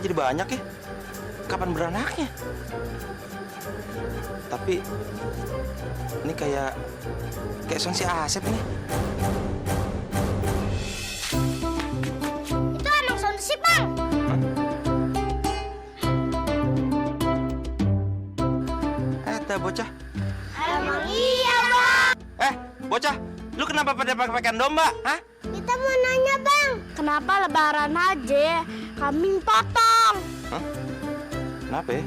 kok jadi banyak ya? Kapan beranaknya? Tapi ini kayak sound si Asep ini. Itu emang sound sip, Bang. Bocah. Emang iya, Bang. Bocah, lu kenapa pada pakai domba? Hah? Kita mau nanya, Bang. Kenapa lebaran aja kambing potong? Hah? Kenapa ya?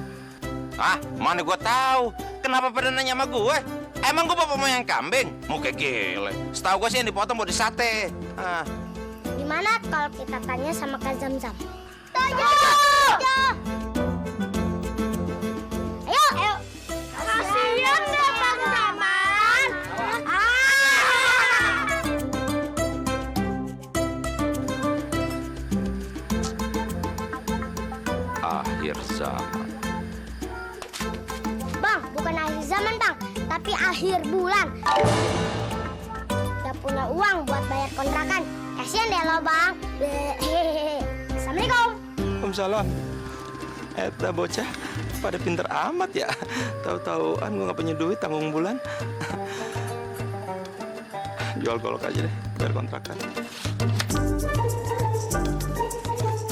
Mana gua tahu. Kenapa pada nanya sama gue? Emang gua bapak mau yang kambing? Mau kayak gile. Setahu gua sih yang dipotong mau disate. Gimana kalau kita tanya sama Kak Zamzam? Tanya! Ayo! Kasian nggak Bang Zaman? Akhir zaman. Bang, bukan akhir zaman, Bang, tapi akhir bulan. Gak punya uang buat bayar kontrakan. Kasian deh lo, Bang. Assalamualaikum. Waalaikumsalam. Eta bocah pada pinter amat ya. Tahu-tahuan gue nggak punya duit tanggung bulan. Jual golok aja deh, bayar kontrakan.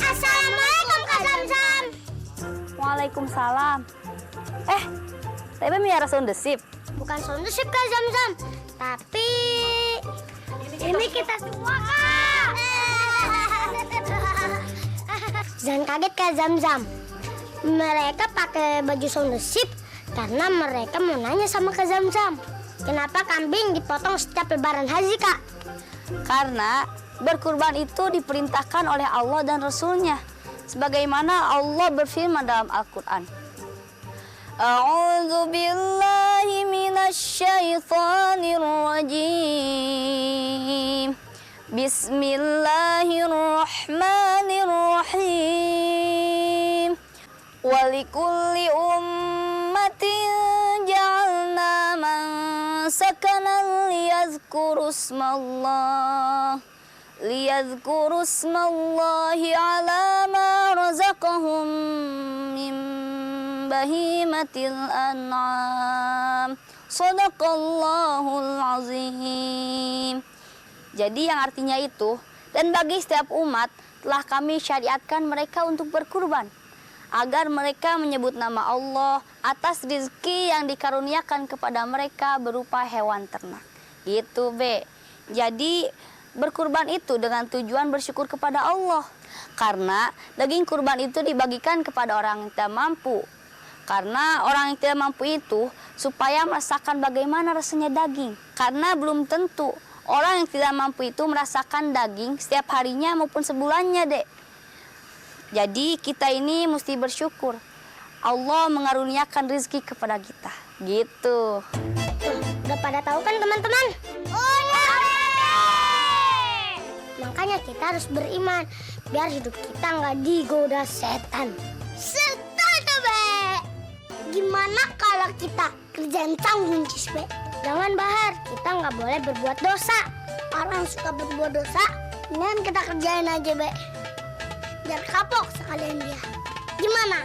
Assalamualaikum Kak Zamzam. Waalaikumsalam. Tebe miara sound the ship. Bukan sound the ship Kak Zamzam, tapi ini kita semua, Kak. Jangan kaget Kak Zamzam. Mereka pakai baju sound the ship karena mereka mau nanya sama Kak Zamzam. Kenapa kambing dipotong setiap lebaran haji, Kak? Karena berkurban itu diperintahkan oleh Allah dan Rasul-Nya. Sebagaimana Allah berfirman dalam Al-Quran. A'udzu billahi minasyaitonir rajim. Bismillahirrahmanirrahim. Walikulli ummatin ja'alna mansakanan liyadhkuru smallahi ala ma razaqahum min bahimatil an'am. Shadaqallahul azim. Jadi yang artinya itu, dan bagi setiap umat telah kami syariatkan mereka untuk berkurban, agar mereka menyebut nama Allah atas rezeki yang dikaruniakan kepada mereka berupa hewan ternak. Gitu, Be. Jadi berkurban itu dengan tujuan bersyukur kepada Allah. Karena daging kurban itu dibagikan kepada orang yang tidak mampu. Karena orang yang tidak mampu itu supaya merasakan bagaimana rasanya daging. Karena belum tentu orang yang tidak mampu itu merasakan daging setiap harinya maupun sebulannya, Dek. Jadi kita ini mesti bersyukur. Allah mengaruniakan rezeki kepada kita. Gitu. Udah pada tahu kan teman-teman? Makanya kita harus beriman biar hidup kita nggak digoda setan. Setuju, Be. Gimana kalau kita kerjaan tanggung, Be? Jangan bahar, kita nggak boleh berbuat dosa. Orang suka berbuat dosa, dan kita kerjain aja, Be. Biar kapok sekalian dia. Gimana?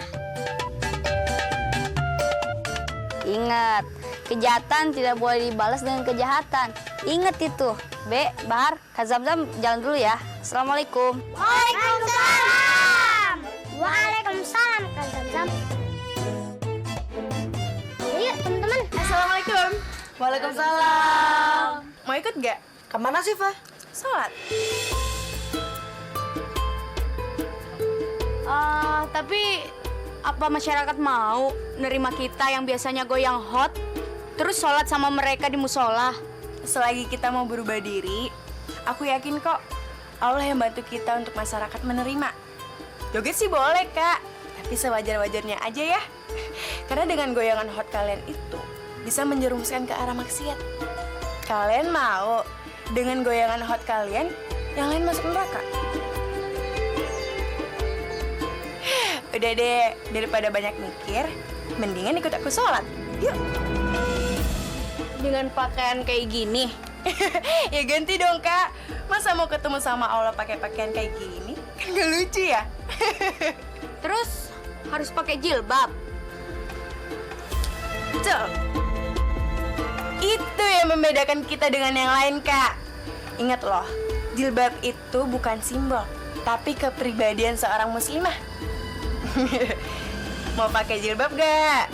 Ingat, kejahatan tidak boleh dibalas dengan kejahatan. Ingat itu. Be, Bahar, Kak Zamzam jalan dulu ya. Assalamualaikum. Waalaikumsalam. Waalaikumsalam, Kak Zamzam. Yuk, teman-teman. Assalamualaikum. Waalaikumsalam. Mau ikut nggak? Kemana sih, Fa? Sholat. Tapi apa masyarakat mau nerima kita yang biasanya goyang hot, terus sholat sama mereka di musola? Selagi kita mau berubah diri, aku yakin kok Allah yang bantu kita untuk masyarakat menerima. Joget sih boleh, Kak. Tapi sewajar-wajarnya aja ya. Karena dengan goyangan hot kalian itu bisa menjerumuskan ke arah maksiat. Kalian mau dengan goyangan hot kalian yang lain masuk neraka? Udah deh, daripada banyak mikir, mendingan ikut aku sholat. Yuk. Dengan pakaian kayak gini? Ya ganti dong, Kak. Masa mau ketemu sama Allah pakai pakaian kayak gini? Kan gak lucu ya? Terus harus pakai jilbab. Betul. Itu yang membedakan kita dengan yang lain, Kak. Ingat loh, jilbab itu bukan simbol, tapi kepribadian seorang muslimah. Mau pakai jilbab gak?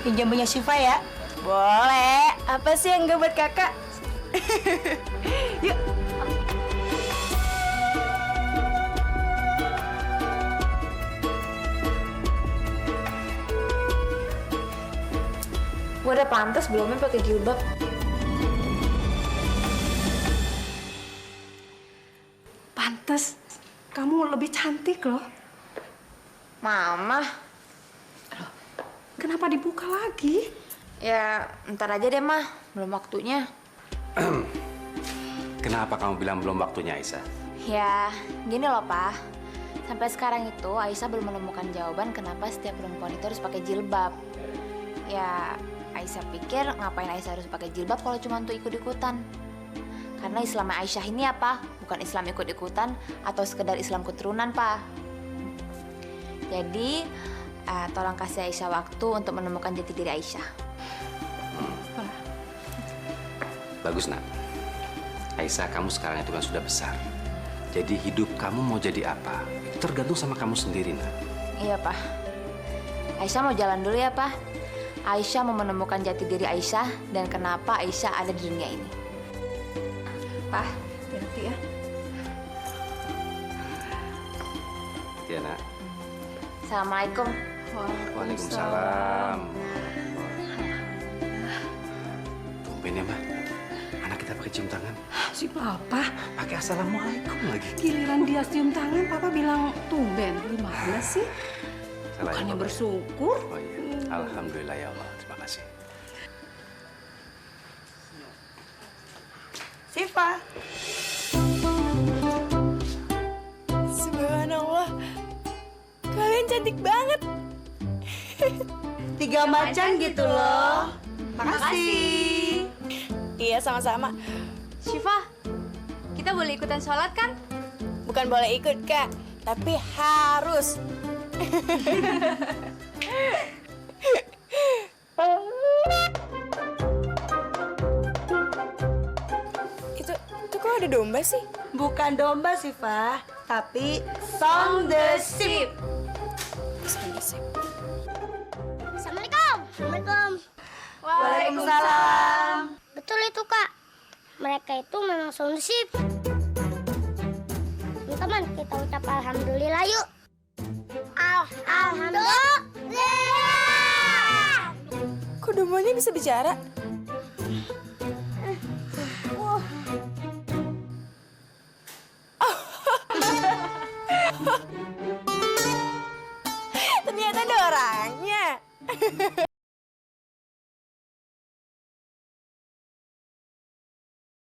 Pinjam punya Syifa ya? Boleh. Apa sih yang gak buat kakak? Yuk. Gue udah pantas belumnya pakai jilbab. Pantes, kamu lebih cantik loh. Mama, Kenapa dibuka lagi? ya ntar aja deh mah, belum waktunya. Kenapa kamu bilang belum waktunya, Aisyah? Ya, gini loh Pak. Sampai sekarang itu Aisyah belum menemukan jawaban kenapa setiap perempuan itu harus pakai jilbab. Ya, Aisyah pikir ngapain Aisyah harus pakai jilbab kalau cuma untuk ikut-ikutan. Karena Islam Aisyah ini apa? Bukan Islam ikut-ikutan atau sekedar Islam keturunan, Pak. Jadi, tolong kasih Aisyah waktu untuk menemukan jati diri Aisyah. Bagus, Nak. Aisyah, kamu sekarang itu kan sudah besar. Jadi hidup kamu mau jadi apa? Itu tergantung sama kamu sendiri, Nak. Iya, Pak. Aisyah mau jalan dulu ya, Pak. Aisyah mau menemukan jati diri Aisyah dan kenapa Aisyah ada di dunia ini. Pak, Hati-hati ya. Ya, Nak. Assalamualaikum. Waalaikumsalam. Tumben ya, Ma. Anak kita pakai cium tangan. Si Papa, Pakai assalamualaikum lagi. giliran dia cium tangan, Papa bilang tumben. Gimana sih? Salah ya, Bukannya Papa? bersyukur. Oh iya. Alhamdulillah ya Allah. Terima kasih. Syifa. Subhanallah. Kalian cantik banget. 3 macan gitu loh. Makasih. Iya, sama-sama. Syifa, kita boleh ikutan sholat kan? Bukan boleh ikut, Kak, tapi harus. Itu kok ada domba sih? Bukan domba sih, Pak, tapi song the sheep. Assalamualaikum. Assalamualaikum. Waalaikumsalam. Betul itu, Kak. Mereka itu memang sound sheep. Teman-teman, kita ucap alhamdulillah yuk. Alhamdulillah. Kok dombanya bisa bicara? Ternyata ada orangnya.